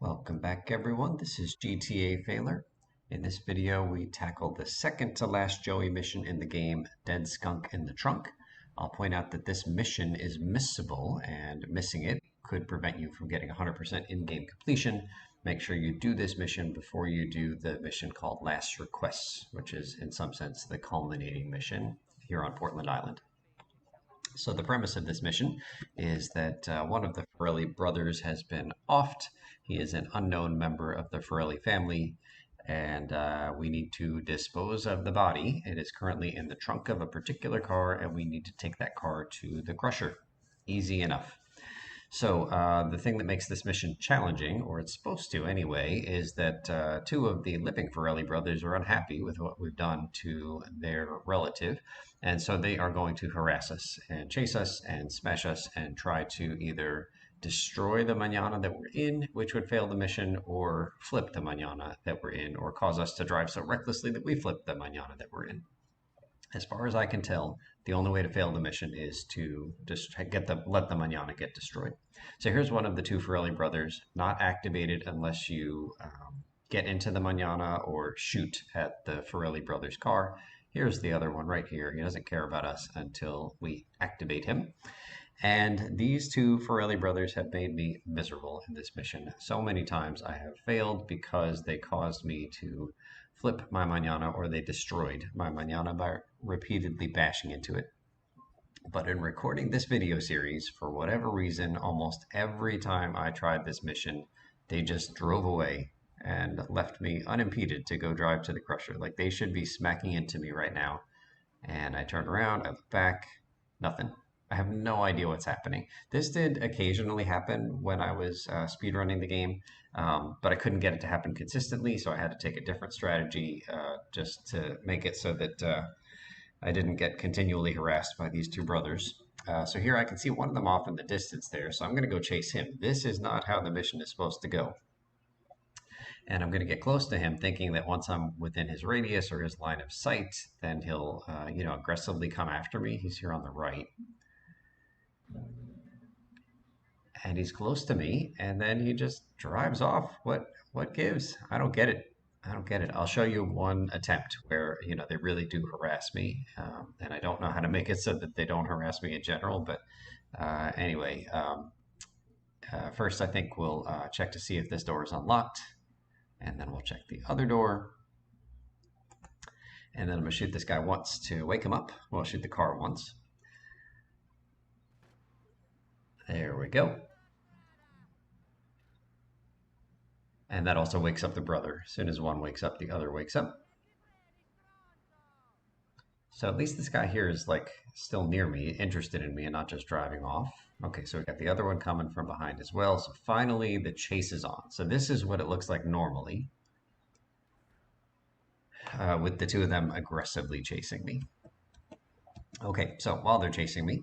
Welcome back everyone, this is GTA Failer. In this video we tackle the second to last Joey mission in the game, Dead Skunk in the Trunk. I'll point out that this mission is missable and missing it could prevent you from getting 100% in-game completion. Make sure you do this mission before you do the mission called Last Requests, which is in some sense the culminating mission here on Portland Island. So the premise of this mission is that one of the Forelli brothers has been offed. He is an unknown member of the Forelli family, and we need to dispose of the body. It is currently in the trunk of a particular car, and we need to take that car to the crusher. Easy enough. So the thing that makes this mission challenging, or it's supposed to anyway, is that two of the living Forelli brothers are unhappy with what we've done to their relative, and so they are going to harass us and chase us and smash us and try to either destroy the manana that we're in, which would fail the mission, or flip the manana that we're in, or cause us to drive so recklessly that we flip the manana that we're in. As far as I can tell, the only way to fail the mission is to just let the manana get destroyed. So here's one of the two Forelli brothers, not activated unless you get into the manana or shoot at the Forelli brothers' car. Here's the other one right here. He doesn't care about us until we activate him. And these two Forelli brothers have made me miserable in this mission. So many times I have failed because they caused me to flip my manana, or they destroyed my manana by repeatedly bashing into it. But in recording this video series, for whatever reason, almost every time I tried this mission, they just drove away and left me unimpeded to go drive to the crusher. Like they should be smacking into me right now. And I turn around, I look back, nothing. I have no idea what's happening. This did occasionally happen when I was speedrunning the game, but I couldn't get it to happen consistently, so I had to take a different strategy just to make it so that I didn't get continually harassed by these two brothers. So here I can see one of them off in the distance there, so I'm going to go chase him. This is not how the mission is supposed to go. And I'm going to get close to him thinking that once I'm within his radius or his line of sight, then he'll aggressively come after me. He's here on the right. And he's close to me, and then he just drives off. What gives? I don't get it. I don't get it. I'll show you one attempt where they really do harass me, and I don't know how to make it so that they don't harass me in general. But anyway, first I think we'll check to see if this door is unlocked, and then we'll check the other door, and then I'm gonna shoot this guy once to wake him up. We'll shoot the car once. There we go. And that also wakes up the brother. As soon as one wakes up, the other wakes up. So at least this guy here is like still near me, interested in me, and not just driving off. Okay, so we got the other one coming from behind as well. So finally the chase is on. So this is what it looks like normally, with the two of them aggressively chasing me. Okay, so while they're chasing me,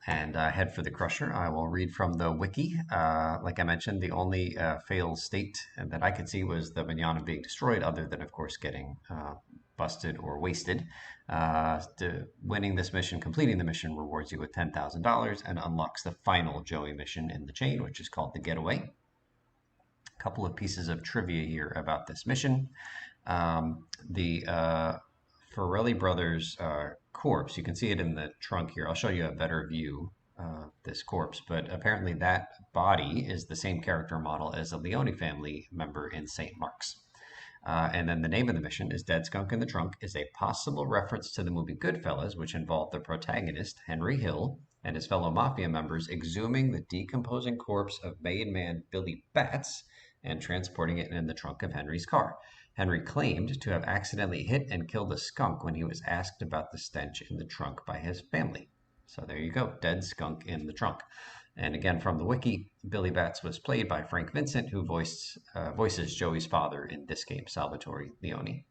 and head for the crusher, I will read from the wiki. Like I mentioned, the only failed state that I could see was the manana being destroyed, other than, of course, getting busted or wasted. Winning this mission, completing the mission, rewards you with $10,000 and unlocks the final Joey mission in the chain, which is called the Getaway. A couple of pieces of trivia here about this mission. The Forelli brothers' corpse, you can see it in the trunk here. I'll show you a better view of this corpse, but apparently that body is the same character model as a Leone family member in St. Mark's. And then the name of the mission is Dead Skunk in the Trunk, is a possible reference to the movie Goodfellas, which involved the protagonist, Henry Hill, and his fellow mafia members exhuming the decomposing corpse of made man Billy Batts and transporting it in the trunk of Henry's car. Henry claimed to have accidentally hit and killed a skunk when he was asked about the stench in the trunk by his family. So there you go, Dead Skunk in the Trunk. And again, from the wiki, Billy Batts was played by Frank Vincent, who voices Joey's father in this game, Salvatore Leone.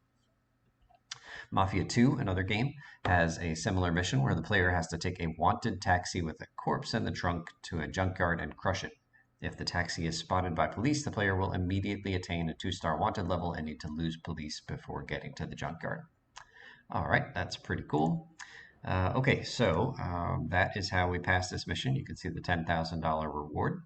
Mafia 2, another game, has a similar mission where the player has to take a wanted taxi with a corpse in the trunk to a junkyard and crush it. If the taxi is spotted by police, the player will immediately attain a 2-star wanted level and need to lose police before getting to the junkyard. All right, that's pretty cool. Okay, so that is how we pass this mission. You can see the $10,000 reward.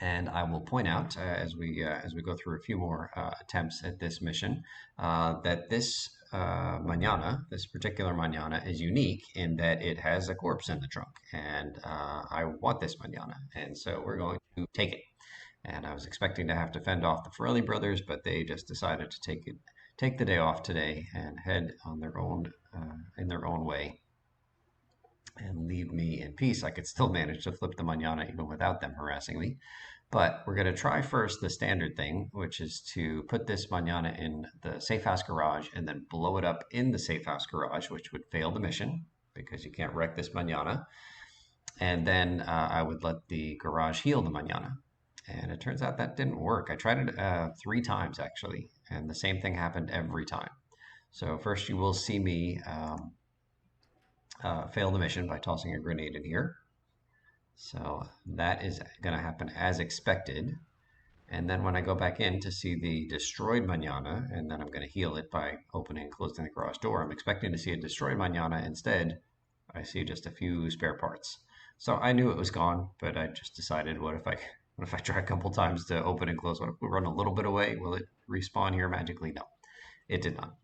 And I will point out as we go through a few more attempts at this mission that this manana, this particular manana, is unique in that it has a corpse in the trunk, and I want this manana, and so we're going to take it. And I was expecting to have to fend off the Farrelly brothers, but they just decided to take the day off today and head on their own in their own way and leave me in peace. I could still manage to flip the manana even without them harassing me. But we're going to try first the standard thing, which is to put this manana in the safe house garage and then blow it up in the safe house garage, which would fail the mission because you can't wreck this manana. And then I would let the garage heal the manana. And it turns out that didn't work. I tried it 3 times actually, and the same thing happened every time. So first you will see me fail the mission by tossing a grenade in here. So that is going to happen as expected. And then when I go back in to see the destroyed manana, and then I'm going to heal it by opening and closing the garage door, I'm expecting to see a destroyed manana. Instead, I see just a few spare parts. So I knew it was gone, but I just decided, what if I try a couple times to open and close? What if we run a little bit away? Will it respawn here magically? No, it did not.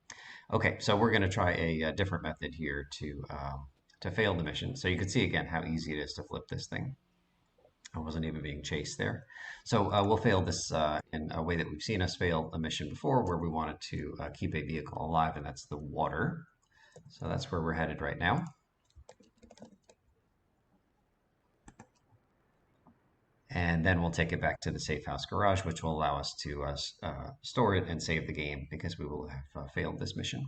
Okay, so we're going to try a different method here to fail the mission. So you can see again how easy it is to flip this thing. I wasn't even being chased there. So we'll fail this in a way that we've seen us fail a mission before, where we wanted to keep a vehicle alive, and that's the water. So that's where we're headed right now. And then we'll take it back to the safe house garage, which will allow us to store it and save the game because we will have failed this mission.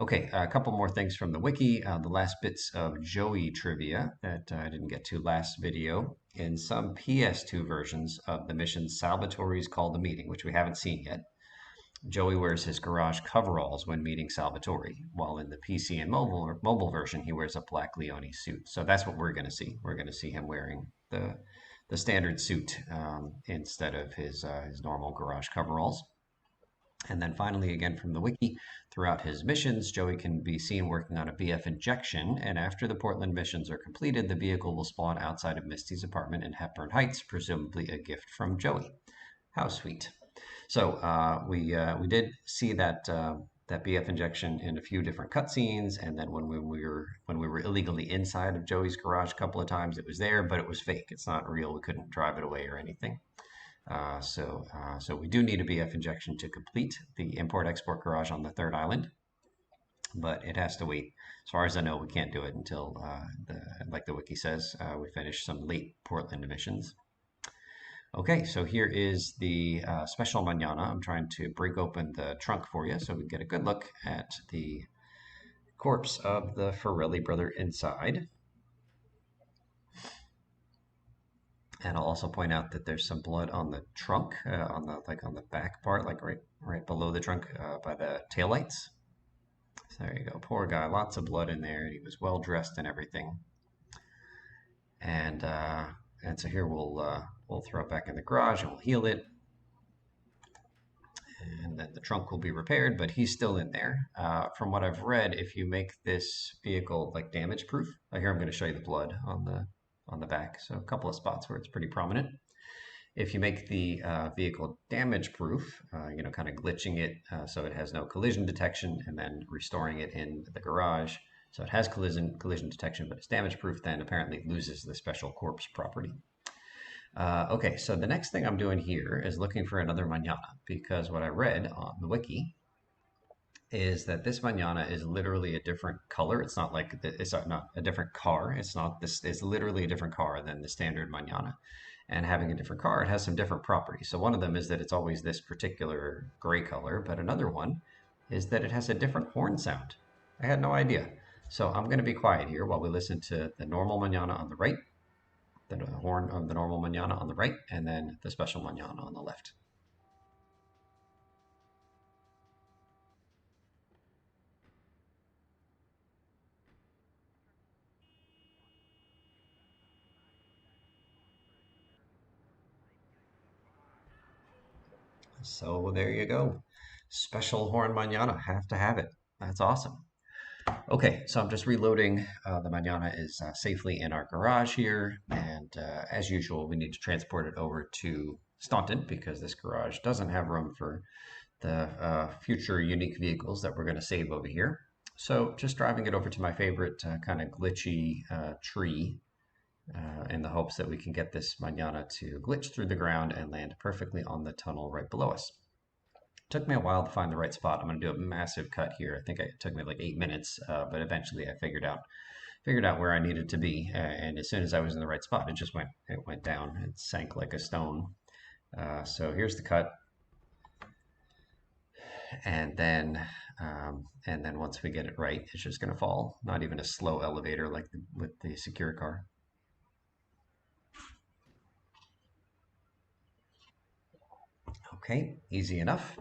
Okay, a couple more things from the wiki. The last bits of Joey trivia that I didn't get to last video. In some PS2 versions of the mission, Salvatore's called a meeting, which we haven't seen yet. Joey wears his garage coveralls when meeting Salvatore, while in the PC and mobile version, he wears a black Leone suit. So that's what we're going to see. We're going to see him wearing the standard suit instead of his normal garage coveralls. And then finally, again from the wiki, throughout his missions, Joey can be seen working on a BF injection, and after the Portland missions are completed, the vehicle will spawn outside of Misty's apartment in Hepburn Heights, presumably a gift from Joey. How sweet. So we did see that that BF injection in a few different cutscenes, and then when we were illegally inside of Joey's garage a couple of times, it was there, but it was fake. It's not real. We couldn't drive it away or anything. So we do need a BF injection to complete the import-export garage on the third island, but it has to wait. As far as I know, we can't do it until, like the wiki says, we finish some late Portland missions. Okay, so here is the special manana. I'm trying to break open the trunk for you so we can get a good look at the corpse of the Farrelly brother inside. And I'll also point out that there's some blood on the trunk, on the back part, like right below the trunk, by the taillights. So there you go. Poor guy, lots of blood in there. He was well dressed and everything. And so here we'll throw it back in the garage and we'll heal it. And then the trunk will be repaired, but he's still in there. From what I've read, if you make this vehicle like damage proof, here I'm going to show you the blood on the back. So a couple of spots where it's pretty prominent. If you make the vehicle damage proof, kind of glitching it so it has no collision detection and then restoring it in the garage so it has collision detection, but it's damage proof, then apparently it loses the special corpse property. Okay, so the next thing I'm doing here is looking for another manana, because what I read on the wiki is that this manana is literally a different color. It's not like it's not a different car. It's not this. It's literally a different car than the standard manana. And having a different car, it has some different properties. So one of them is that it's always this particular gray color, but another one is that it has a different horn sound. I had no idea. So I'm going to be quiet here while we listen to the normal manana on the right, the horn of the normal manana on the right, and then the special manana on the left. So there you go. Special horn manana, have to have it. That's awesome. Okay, so I'm just reloading. The Manana is safely in our garage here, and as usual, we need to transport it over to Staunton because this garage doesn't have room for the future unique vehicles that we're going to save over here. So just driving it over to my favorite kind of glitchy tree in the hopes that we can get this Manana to glitch through the ground and land perfectly on the tunnel right below us. Took me a while to find the right spot. I'm going to do a massive cut here. I think it took me like 8 minutes, but eventually I figured out where I needed to be. And as soon as I was in the right spot, it went down. It sank like a stone. So here's the cut, and then once we get it right, it's just going to fall. Not even a slow elevator like with the secure car. Okay, easy enough.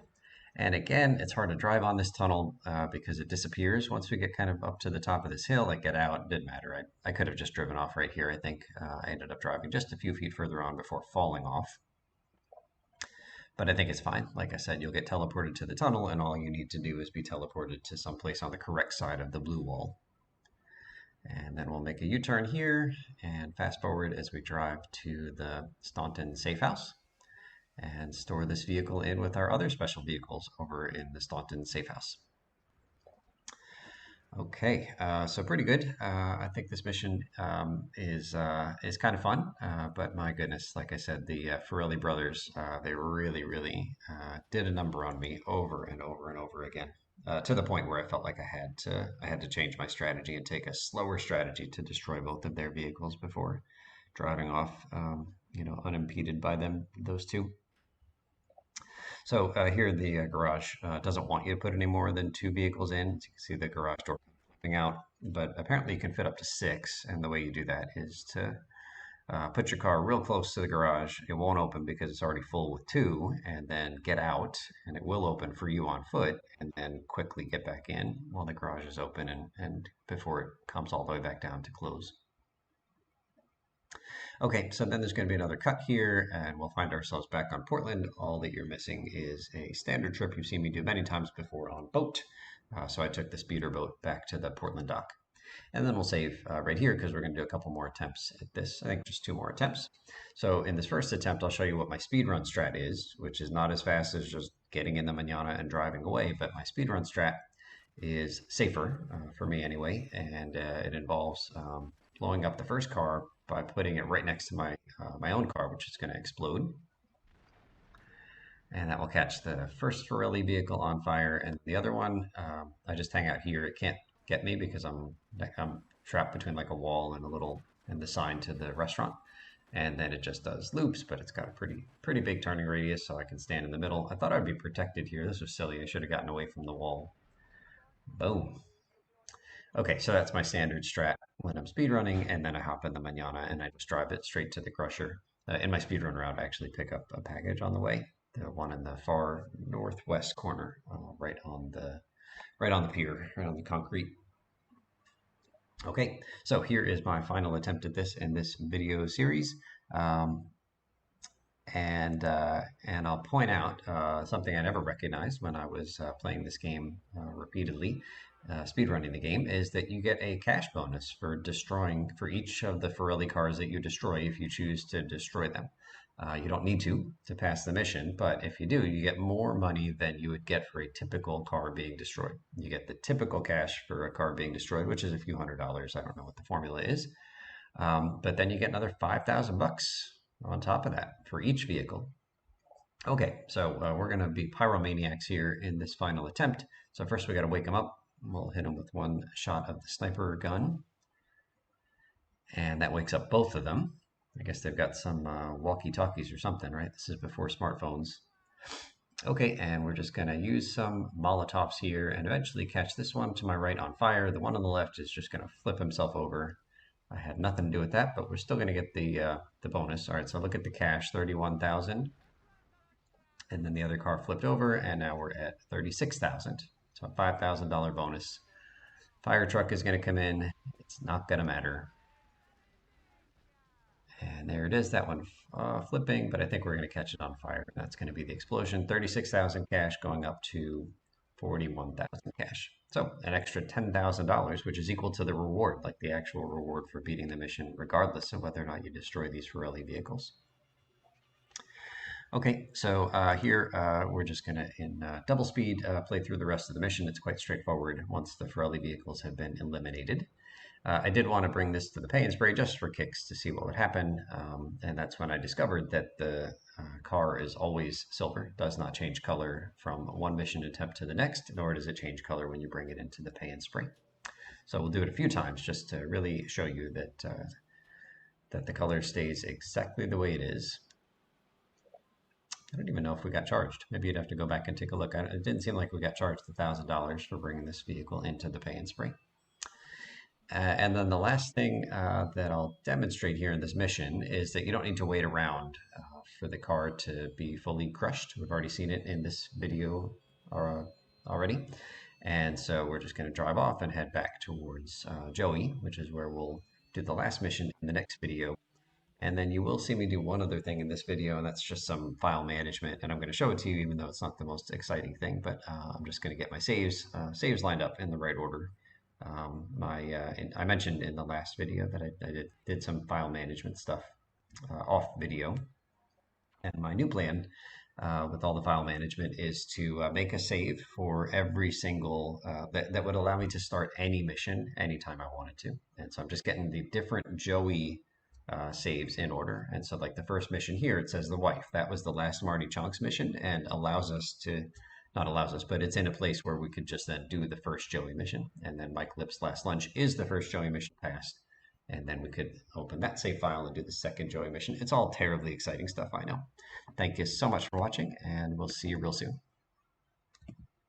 And again, it's hard to drive on this tunnel because it disappears once we get kind of up to the top of this hill. Like get out, it didn't matter. I could have just driven off right here. I think I ended up driving just a few feet further on before falling off. But I think it's fine. Like I said, you'll get teleported to the tunnel, and all you need to do is be teleported to someplace on the correct side of the blue wall. And then we'll make a U-turn here and fast forward as we drive to the Staunton safe house and store this vehicle in with our other special vehicles over in the Staunton safe house. Okay, so pretty good. I think this mission is kind of fun, but my goodness, like I said, the Farrelly brothers they really did a number on me over and over and over again, to the point where I felt like I had to change my strategy and take a slower strategy to destroy both of their vehicles before driving off, unimpeded by those two. So here the garage doesn't want you to put any more than two vehicles in. As you can see the garage door flipping out, but apparently you can fit up to six. And the way you do that is to put your car real close to the garage. It won't open because it's already full with two, and then get out, and it will open for you on foot, and then quickly get back in while the garage is open and before it comes all the way back down to close. Okay, so then there's going to be another cut here, and we'll find ourselves back on Portland. All that you're missing is a standard trip you've seen me do many times before on boat. So I took the speeder boat back to the Portland dock. And then we'll save right here because we're going to do a couple more attempts at this. I think just two more attempts. So in this first attempt, I'll show you what my speedrun strat is, which is not as fast as just getting in the manana and driving away, but my speedrun strat is safer for me anyway, and it involves blowing up the first car by putting it right next to my own car, which is going to explode, and that will catch the first Farrelly vehicle on fire, and the other one, I just hang out here. It can't get me because I'm trapped between like a wall and the sign to the restaurant. And then it just does loops, but it's got a pretty big turning radius, so I can stand in the middle. I thought I'd be protected here. This was silly. I should have gotten away from the wall. Boom. Okay, so that's my standard strat when I'm speedrunning, and then I hop in the manana and I just drive it straight to the crusher. In my speedrun route, I actually pick up a package on the way, the one in the far northwest corner, right on the pier, right on the concrete. Okay, so here is my final attempt at this in this video series. Um, and I'll point out something I never recognized when I was playing this game repeatedly, speedrunning the game, is that you get a cash bonus for each of the Farrelly cars that you destroy if you choose to destroy them. You don't need to pass the mission, but if you do, you get more money than you would get for a typical car being destroyed. You get the typical cash for a car being destroyed, which is a few $100s. I don't know what the formula is. But then you get another 5,000 bucks on top of that for each vehicle. Okay, so we're going to be pyromaniacs here in this final attempt. So first we got to wake them up. We'll hit them with one shot of the sniper gun. And that wakes up both of them. I guess they've got some walkie-talkies or something, right? This is before smartphones. Okay, and we're just going to use some Molotovs here and eventually catch this one to my right on fire. The one on the left is just going to flip himself over. I had nothing to do with that, but we're still going to get the bonus. All right, so look at the cash, 31,000. And then the other car flipped over, and now we're at 36,000. So a $5,000 bonus. Fire truck is going to come in. It's not going to matter. And there it is, that one flipping, but I think we're going to catch it on fire. That's going to be the explosion. 36,000 cash going up to 41,000 cash. So an extra $10,000, which is equal to the reward, like the actual reward for beating the mission, regardless of whether or not you destroy these Pirelli vehicles. Okay, so here we're just going to, in double speed, play through the rest of the mission. It's quite straightforward once the Pirelli vehicles have been eliminated. I did want to bring this to the pay and spray just for kicks to see what would happen, and that's when I discovered that the car is always silver, does not change color from one mission attempt to the next, nor does it change color when you bring it into the pay and spray. So we'll do it a few times just to really show you that that the color stays exactly the way it is. I don't even know if we got charged. Maybe you'd have to go back and take a look. It didn't seem like we got charged $1,000 for bringing this vehicle into the pay and spray. And then the last thing that I'll demonstrate here in this mission is that you don't need to wait around for the car to be fully crushed. We've already seen it in this video already. And so we're just going to drive off and head back towards Joey, which is where we'll do the last mission in the next video. And then you will see me do one other thing in this video, and that's just some file management. And I'm going to show it to you, even though it's not the most exciting thing, but I'm just going to get my saves lined up in the right order. I mentioned in the last video that I did some file management stuff off video. And my new plan with all the file management is to make a save for every single, that would allow me to start any mission anytime I wanted to. And so I'm just getting the different Joey saves in order. And so like the first mission here, it says the wife. That was the last Marty Chunks mission and allows us to, not allows us, but it's in a place where we could just then do the first Joey mission. And then Mike Lip's last lunch is the first Joey mission passed. And then we could open that save file and do the second Joey mission. It's all terribly exciting stuff, I know. Thank you so much for watching, and we'll see you real soon.